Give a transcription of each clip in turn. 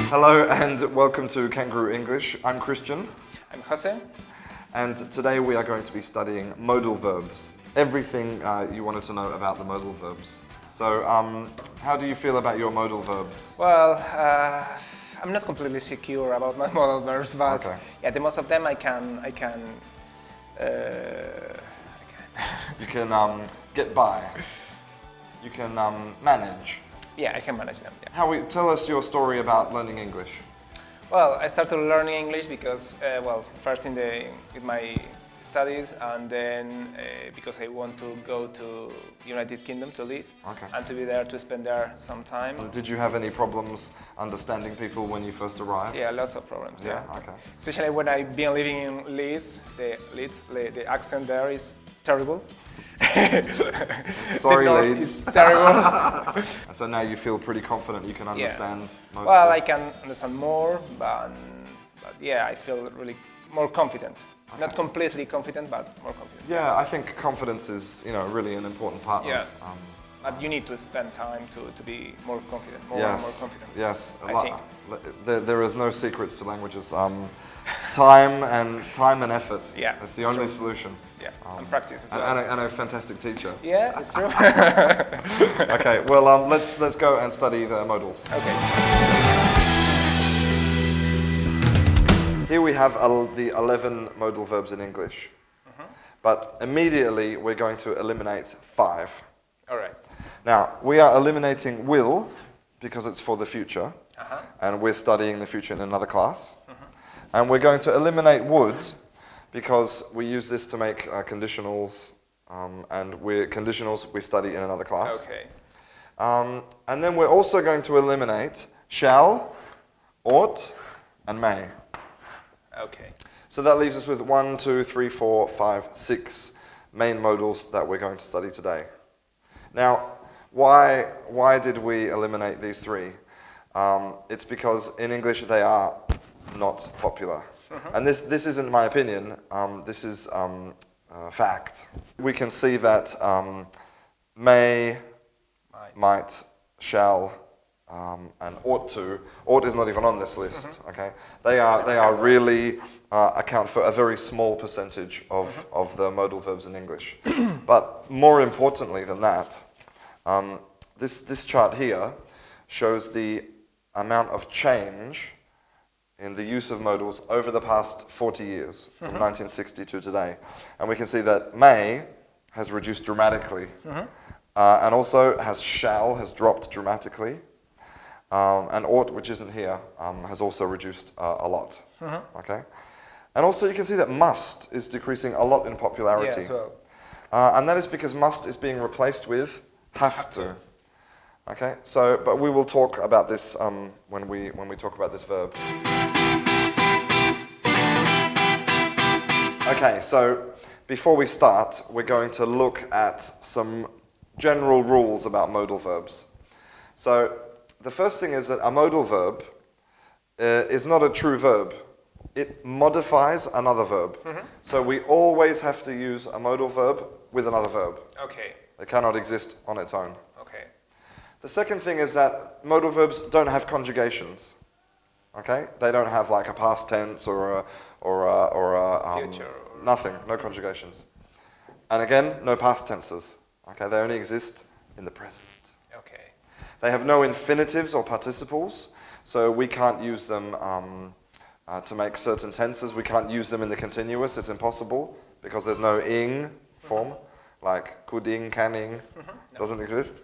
Hello and welcome to Canguro English. I'm Christian. I'm José. And today we are going to be studying modal verbs. Everything you wanted to know about the modal verbs. So, how do you feel about your modal verbs? Well, I'm not completely secure about my modal verbs, but yeah, the most of them I can. You can get by. You can manage. Yeah, I can manage them. Yeah. Tell us your story about learning English. Well, I started learning English because, first with my studies, and then because I want to go to United Kingdom to live, and to be there, to spend there some time. Did you have any problems understanding people when you first arrived? Yeah, lots of problems. Yeah. Okay. Especially when I've been living in Leeds. The accent there is terrible. Sorry, Leeds. It's terrible. So now you feel pretty confident you can understand most Well, of I can understand more, but yeah, I feel really more confident. Okay. Not completely confident, but more confident. Yeah, I think confidence is, really an important part of. But you need to spend time to be more confident, more confident. Yes, I think. There is no secrets to languages. Time and effort. Yeah, that's the only solution. Yeah, and practice as well. And a fantastic teacher. Yeah, it's true. Okay, well, let's go and study the modals. Okay. Here we have the 11 modal verbs in English. But immediately we're going to eliminate 5. All right. Now, we are eliminating will because it's for the future, and we're studying the future in another class. And we're going to eliminate would because we use this to make conditionals, and conditionals we study in another class. Okay. And then we're also going to eliminate shall, ought, and may. Okay. So that leaves us with 1, 2, 3, 4, 5, 6 main modals that we're going to study today. Now, why did we eliminate these 3? It's because in English they are not popular. And this isn't my opinion, this is fact. We can see that may, might, shall, and ought to. Ought is not even on this list. Okay, they are really account for a very small percentage of the modal verbs in English. But more importantly than that, this chart here shows the amount of change in the use of modals over the past 40 years, from 1960 to today. And we can see that may has reduced dramatically, and also shall has dropped dramatically, and ought, which isn't here, has also reduced a lot. Okay, and also you can see that must is decreasing a lot in popularity. Yeah, as well. And that is because must is being replaced with have to. Okay, but we will talk about this when we talk about this verb. Okay, so before we start, we're going to look at some general rules about modal verbs. So the first thing is that a modal verb is not a true verb. It modifies another verb. So we always have to use a modal verb with another verb. Okay. It cannot exist on its own. Okay. The second thing is that modal verbs don't have conjugations. Okay, they don't have like a past tense or a future. Nothing, no conjugations. And again, no past tenses. Okay, they only exist in the present. Okay. They have no infinitives or participles, so we can't use them to make certain tenses. We can't use them in the continuous. It's impossible because there's no ing form, like coulding, canning, doesn't exist.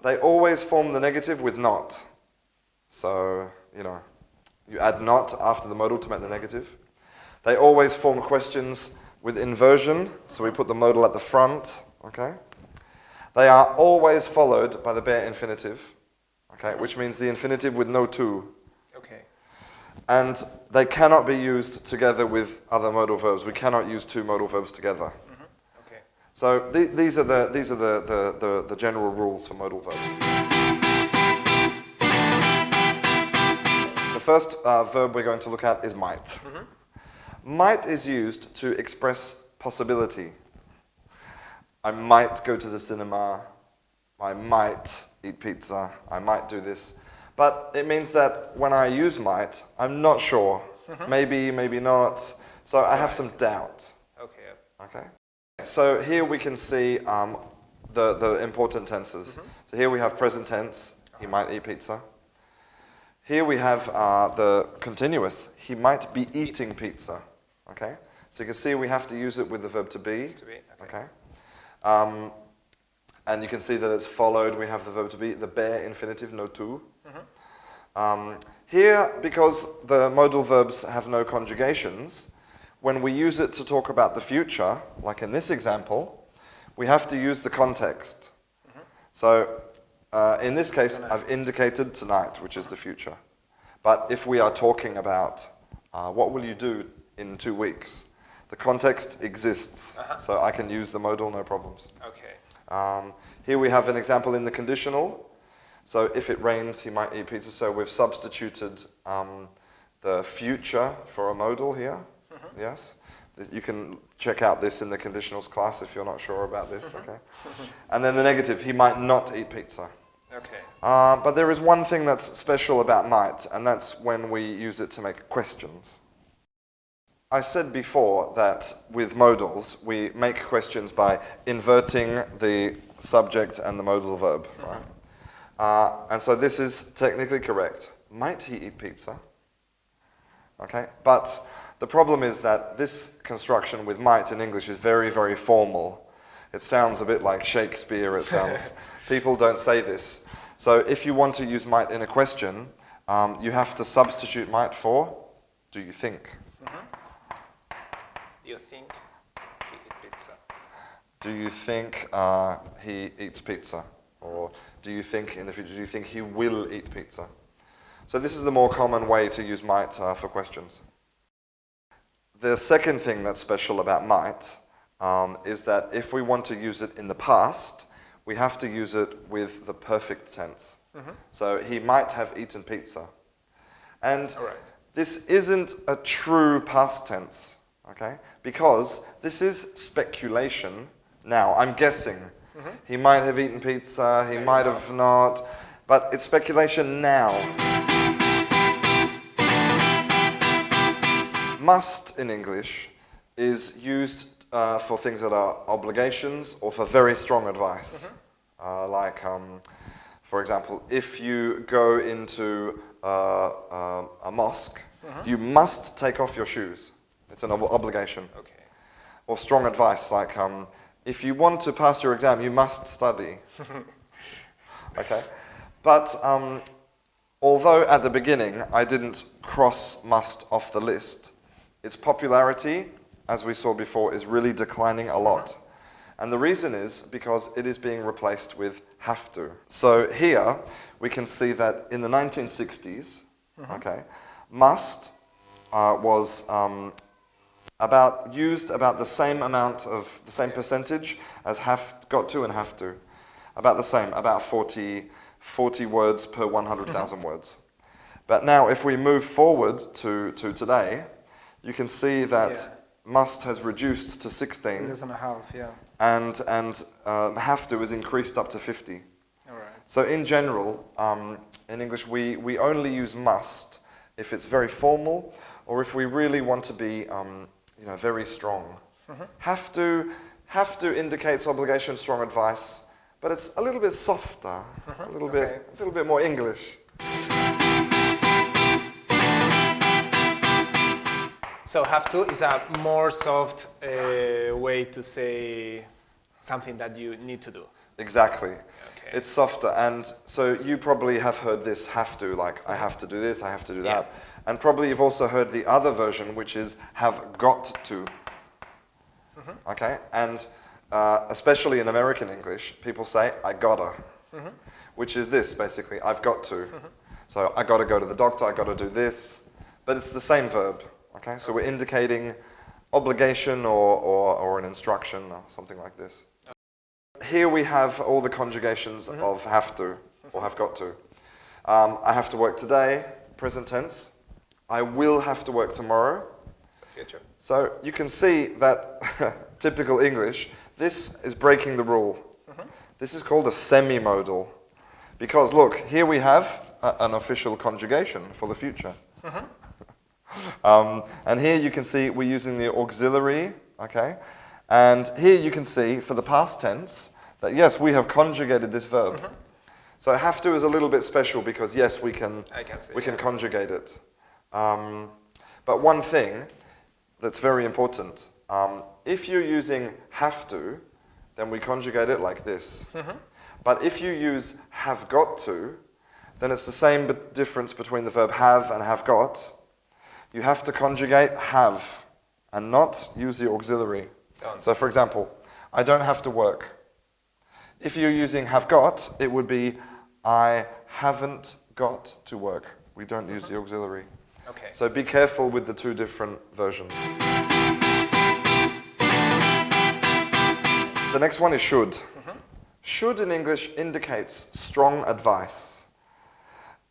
They always form the negative with not. So, you add not after the modal to make the negative. They always form questions with inversion, so we put the modal at the front, okay? They are always followed by the bare infinitive, okay, which means the infinitive with no to. Okay. And they cannot be used together with other modal verbs. We cannot use 2 modal verbs together. Okay. So these are the general rules for modal verbs. The first verb we're going to look at is might. Might is used to express possibility. I might go to the cinema. I might eat pizza. I might do this. But it means that when I use might, I'm not sure. Maybe, maybe not. So I have some doubt. Okay. Okay. So here we can see the important tenses. So here we have present tense. He might eat pizza. Here we have the continuous. He might be eating pizza. Okay. So you can see we have to use it with the verb to be. To be. Okay. And you can see that it's followed. We have the verb to be, the bare infinitive, no to. Here, because the modal verbs have no conjugations, when we use it to talk about the future, like in this example, we have to use the context. So in this case, I've indicated tonight, which is the future. But if we are talking about what will you do in 2 weeks, the context exists. So I can use the modal, no problems. Okay. Here we have an example in the conditional. So if it rains, he might eat pizza. So we've substituted the future for a modal here. Yes. You can check out this in the conditionals class if you're not sure about this. Okay. And then the negative, he might not eat pizza. Okay. But there is one thing that's special about might, and that's when we use it to make questions. I said before that with modals, we make questions by inverting the subject and the modal verb, right? And so this is technically correct. Might he eat pizza? Okay, but the problem is that this construction with might in English is very, very formal. It sounds a bit like Shakespeare, it sounds. People don't say this. So if you want to use might in a question, you have to substitute might for do you think? You think he eats pizza? Do you think he eats pizza? Or do you think in the future, do you think he will eat pizza? So this is the more common way to use might for questions. The second thing that's special about might is that if we want to use it in the past, we have to use it with the perfect tense. So he might have eaten pizza. And this isn't a true past tense, okay? Because this is speculation now. I'm guessing. He might have eaten pizza, he might have not, but it's speculation now. Must in English is used for things that are obligations or for very strong advice. For example, if you go into a mosque, you must take off your shoes. It's an obligation. Okay. Or strong advice, like if you want to pass your exam, you must study. Okay? But although at the beginning I didn't cross must off the list, its popularity, as we saw before, is really declining a lot. And the reason is because it is being replaced with have to. So here we can see that in the 1960s, okay, must was used about the same amount of, the same percentage as got to and have to. About the same, about 40 words per 100,000 words. But now if we move forward to today, you can see that must has reduced to 16. Less than a half, yeah. And have to is increased up to 50. All right. So in general, in English, we only use must if it's very formal or if we really want to be very strong. Have to indicates obligation, strong advice, but it's a little bit softer, a little bit more English. So have to is a more soft way to say something that you need to do. Exactly. Okay. It's softer, and so you probably have heard this have to, like I have to do this, I have to do that. And probably you've also heard the other version, which is have got to. Okay? And especially in American English, people say, I gotta. Which is this, basically, I've got to. So I gotta go to the doctor, I gotta do this. But it's the same verb. Okay? So we're indicating obligation or an instruction or something like this. Here we have all the conjugations of have to or have got to. I have to work today, present tense. I will have to work tomorrow. Future. So you can see that typical English, this is breaking the rule. This is called a semi-modal. Because look, here we have an official conjugation for the future. And here you can see we're using the auxiliary, okay? And here you can see for the past tense that yes, we have conjugated this verb. So have to is a little bit special because yes, we can conjugate it. But one thing that's very important, if you're using have to, then we conjugate it like this. But if you use have got to, then it's the same difference between the verb have and have got. You have to conjugate have and not use the auxiliary. So for example, I don't have to work. If you're using have got, it would be I haven't got to work. We don't use the auxiliary. Okay. So be careful with the two different versions. The next one is should. Should in English indicates strong advice,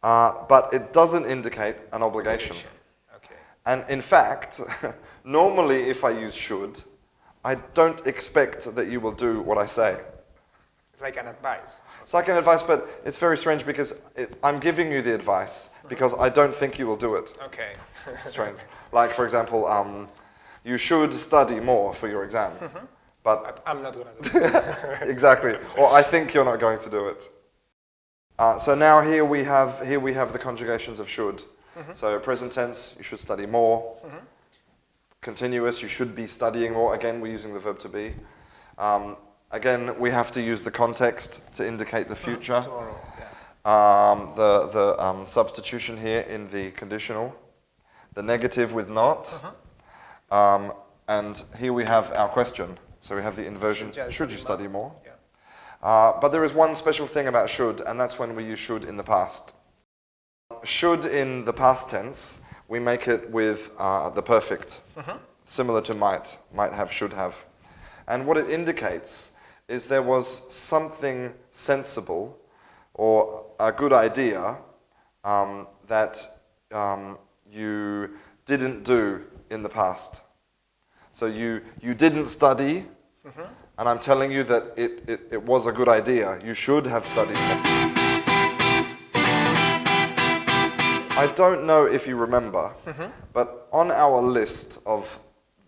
but it doesn't indicate an obligation. Okay. And in fact, normally if I use should, I don't expect that you will do what I say. It's like an advice. It's like an advice, but it's very strange because I'm giving you the advice because I don't think you will do it. Okay. Strange. Like, for example, you should study more for your exam. But I'm not going to do it. Exactly. Or I think you're not going to do it. So now here we have the conjugations of should. So present tense, you should study more. Continuous, you should be studying more. Again, we're using the verb to be. Again, we have to use the context to indicate the future. Tomorrow, yeah. The substitution here in the conditional. The negative with not. And here we have our question. So we have the inversion, should you study more? Yeah. But there is one special thing about should, and that's when we use should in the past. Should in the past tense, we make it with the perfect, similar to might have, should have. And what it indicates is there was something sensible or a good idea that you didn't do in the past. So you didn't study, and I'm telling you that it was a good idea. You should have studied more. I don't know if you remember, but on our list of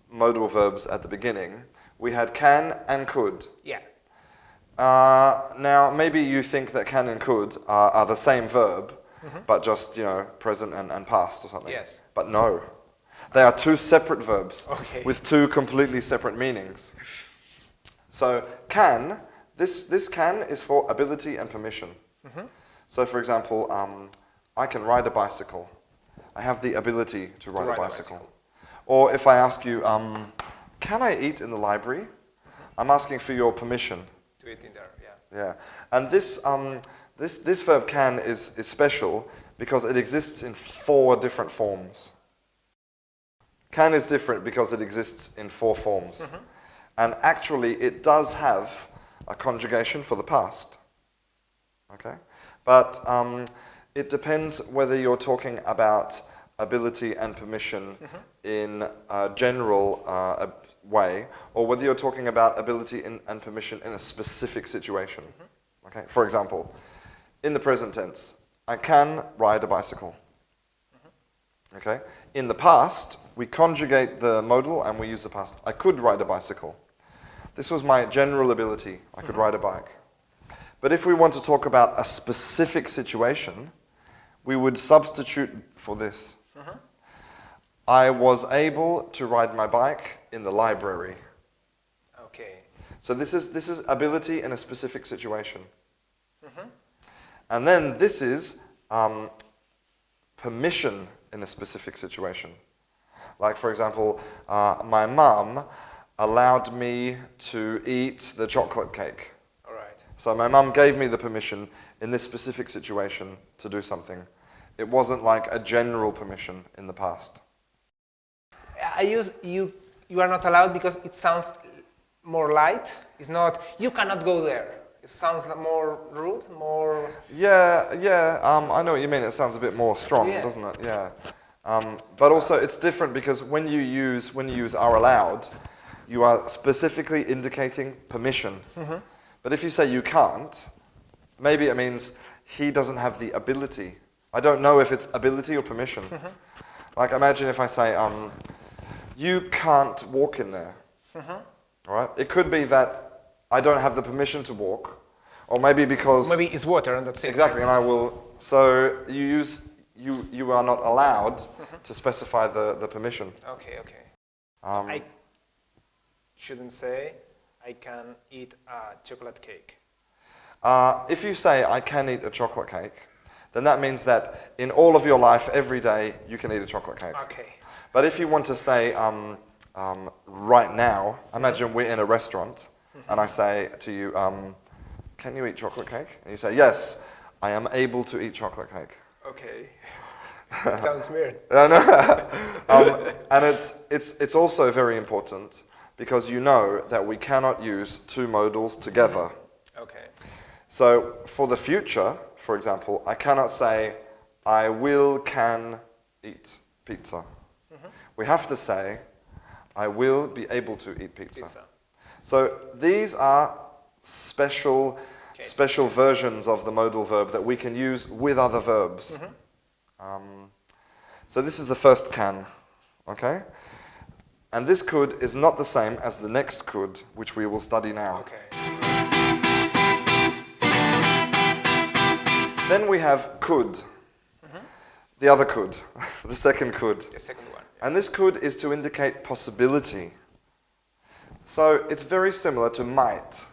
modal verbs at the beginning, we had can and could. Yeah. Now, maybe you think that can and could are the same verb, but just, present and past or something. Yes. But no. They are two separate verbs with two completely separate meanings. So can, this can is for ability and permission. So for example, I can ride a bicycle. I have the ability to ride a bicycle. Or if I ask you, can I eat in the library? I'm asking for your permission. To eat in there, yeah. Yeah. And this verb can is special because it exists in 4 different forms. Can is different because it exists in 4 forms. And actually, it does have a conjugation for the past. Okay? But it depends whether you're talking about ability and permission in a general way, or whether you're talking about ability and permission in a specific situation. Okay? For example, in the present tense, I can ride a bicycle. Okay? In the past, we conjugate the modal and we use the past. I could ride a bicycle. This was my general ability. I could ride a bike. But if we want to talk about a specific situation, we would substitute for this. I was able to ride my bike in the library. Okay. So this is ability in a specific situation. And then this is permission in a specific situation. Like, for example, my mum allowed me to eat the chocolate cake. All right. So my mum gave me the permission in this specific situation to do something. It wasn't like a general permission in the past. I use you are not allowed because it sounds more light. It's not, you cannot go there. It sounds more rude, more... Yeah, I know what you mean. It sounds a bit more strong, doesn't it? Yeah. But also it's different because when you use are allowed, you are specifically indicating permission. But if you say you can't, maybe it means he doesn't have the ability I don't know if it's ability or permission. Like imagine if I say, you can't walk in there. All right? It could be that I don't have the permission to walk, or maybe because... Maybe it's water and that's it. Exactly, and I will... So you are not allowed to specify the permission. Okay, okay. I shouldn't say, I can eat a chocolate cake. If you say, I can eat a chocolate cake, then that means that in all of your life, every day, you can eat a chocolate cake. Okay. But if you want to say, right now, imagine we're in a restaurant, and I say to you, can you eat chocolate cake? And you say, yes, I am able to eat chocolate cake. Okay. Sounds weird. And it's also very important because you know that we cannot use two modals together. Okay. So for the future, for example, I cannot say, I can eat pizza. We have to say, I will be able to eat pizza. So these are special versions of the modal verb that we can use with other verbs. So this is the first can, okay? And this could is not the same as the next could, which we will study now. Okay. Then we have could, the other could, the second could. The second one. Yeah. And this could is to indicate possibility. So it's very similar to might,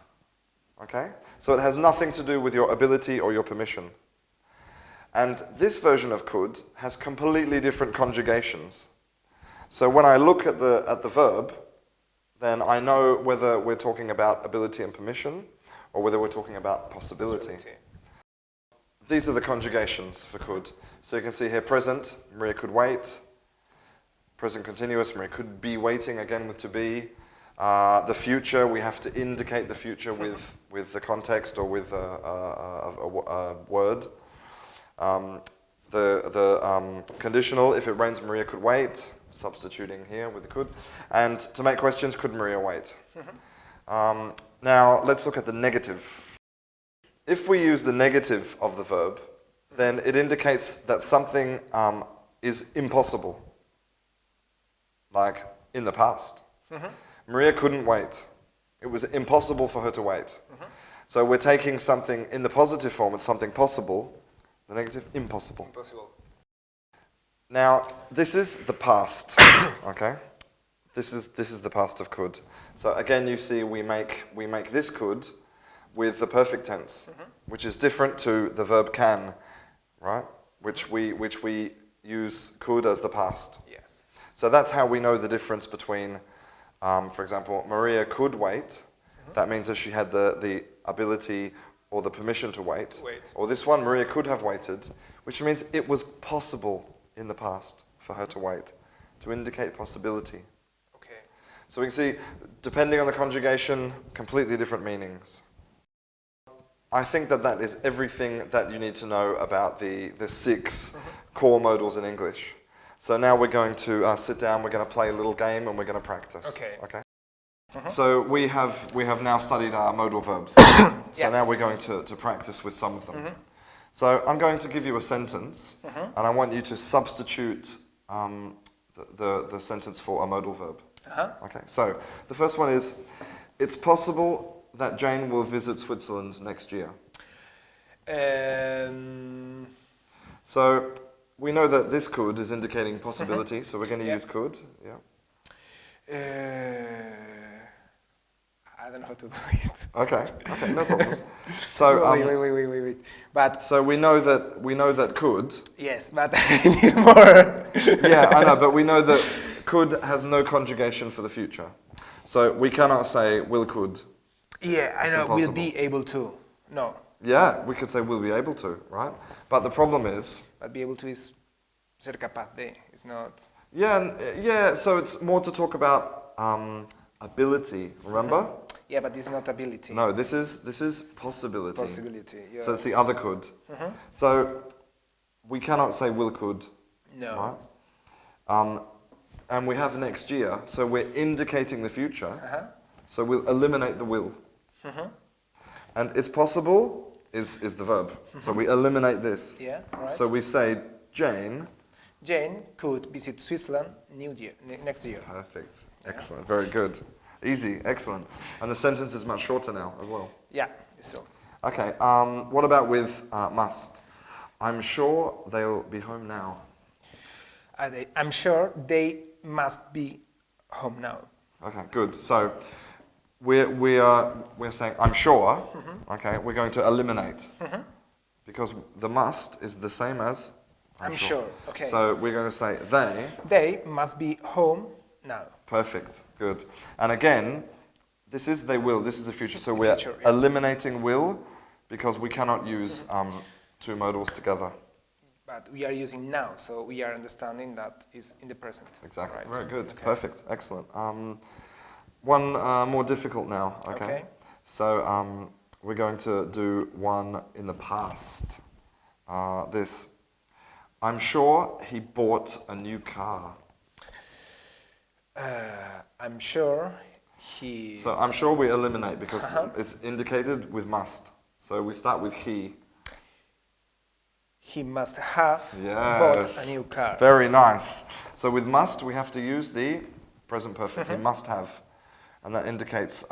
okay? So it has nothing to do with your ability or your permission. And this version of could has completely different conjugations. So when I look at the verb, then I know whether we're talking about ability and permission or whether we're talking about possibility. These are the conjugations for could. So you can see here present, Maria could wait. Present continuous, Maria could be waiting, again with to be. The future, we have to indicate the future with the context or with a word. The conditional, if it rains, Maria could wait, substituting here with the could. And to make questions, could Maria wait? Now, let's look at the negative. If we use the negative of the verb, then it indicates that something is impossible, like in the past. Maria couldn't wait. It was impossible for her to wait. So we're taking something in the positive form, it's something possible. The negative, impossible. Impossible. Now, this is the past, okay? This is the past of could. So again, you see we make this could with the perfect tense, which is different to the verb can, right? Which we use could as the past. Yes. So that's how we know the difference between, for example, Maria could wait. That means that she had the ability or the permission to wait. Or this one, Maria could have waited, which means it was possible in the past for her to wait, to indicate possibility. Okay. So we can see, depending on the conjugation, completely different meanings. I think that is everything that you need to know about the 6 core modals in English. So now we're going to sit down, we're going to play a little game, and we're going to practice. Okay. Okay. So we have now studied our modal verbs. So now we're going to practice with some of them. So I'm going to give you a sentence, and I want you to substitute the sentence for a modal verb. Okay. So the first one is, it's possible that Jane will visit Switzerland next year. So we know that this could is indicating possibility, so we're going to use could. Yeah. I don't know how to do it. Okay, no problems. So wait. But so we know that could. Yes, but I need more. Yeah, I know, but we know that could has no conjugation for the future. So we cannot say will could. Yeah, I know. We'll be able to. No. Yeah, we could say will be able to, right? But the problem is. But be able to is ser capaz de. It's not. Yeah. So it's more to talk about ability. Remember? Yeah, but this is not ability. No, this is possibility. Possibility. Yeah. So it's the other could. So we cannot say will could. No. Right? And we have next year, so we're indicating the future. So we'll eliminate the will. And it's possible is the verb. So we eliminate this. Yeah, right. So we say Jane could visit Switzerland next year. Perfect. Excellent. Very good. Easy. Excellent. And the sentence is much shorter now as well. Yeah, it's true. Okay. What about with must? I'm sure they'll be home now. I'm sure they must be home now. Okay. Good. So we're saying I'm sure. Okay. We're going to eliminate because the must is the same as I'm sure. Okay. So we're going to say they. They must be home now. Perfect. Good. And again, this is they will. This is the future. So we're future, yeah. eliminating will because we cannot use two modals together. But we are using now, so we are understanding that is in the present. Exactly. Right. Very good. Okay. Perfect. Excellent. One more difficult now. Okay. So we're going to do one in the past. This. I'm sure he bought a new car. I'm sure he... So I'm sure we eliminate because it's indicated with must. So we start with he. He must have Yes. bought a new car. Very nice. So with must, we have to use the present perfect. He must have. And that indicates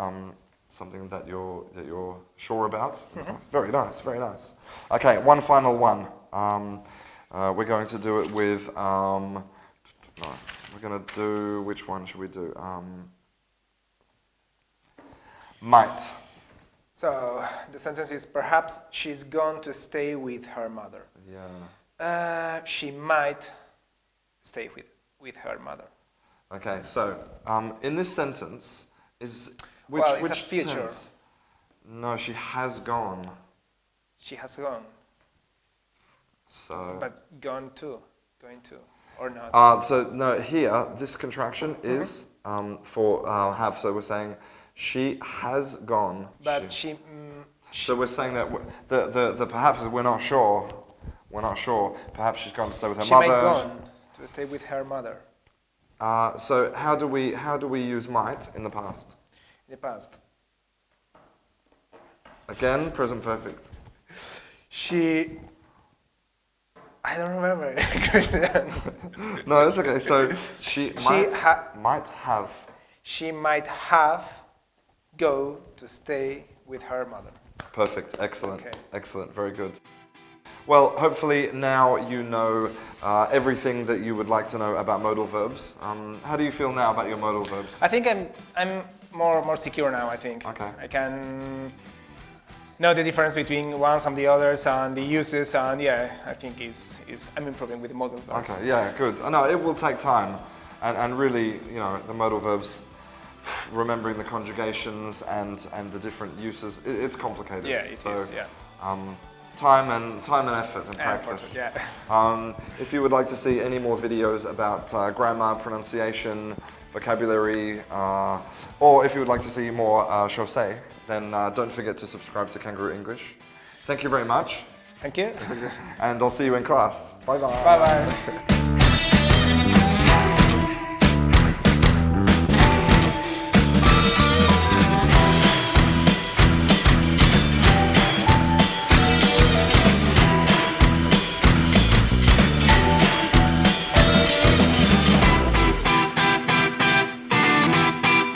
something that you're sure about. Very nice, very nice. Okay, one final one. We're going to do it with, no, we're going to do, which one should we do? Might. So the sentence is, perhaps she's gone to stay with her mother. Yeah. She might stay with her mother. Okay, so in this sentence, is which it's a future. tense? No, she has gone. She has gone. So. But going to, or not? So no, here this contraction is for have. So we're saying she has gone. But so we're saying that the perhaps we're not sure. We're not sure. Perhaps she's gone to stay with her mother. She might gone to stay with her mother. So how do we use might in the past? In the past. Again, present perfect. I don't remember, Christian. No, it's okay. So she might have. She might have go to stay with her mother. Perfect. Excellent. Okay. Excellent. Very good. Well, hopefully now you know everything that you would like to know about modal verbs. How do you feel now about your modal verbs? I think I'm more secure now. I think. Okay. I can know the difference between ones and the others and the uses, and yeah, I think I'm improving with the modal verbs. Okay. Yeah. Good. I know it will take time, and really, you know, the modal verbs, remembering the conjugations and the different uses, it's complicated. Yeah, it is. Yeah. Time and effort and practice. Yeah. If you would like to see any more videos about grammar, pronunciation, vocabulary, or if you would like to see more Xosé, then don't forget to subscribe to Canguro English. Thank you very much. Thank you. And I'll see you in class. Bye bye. Bye bye.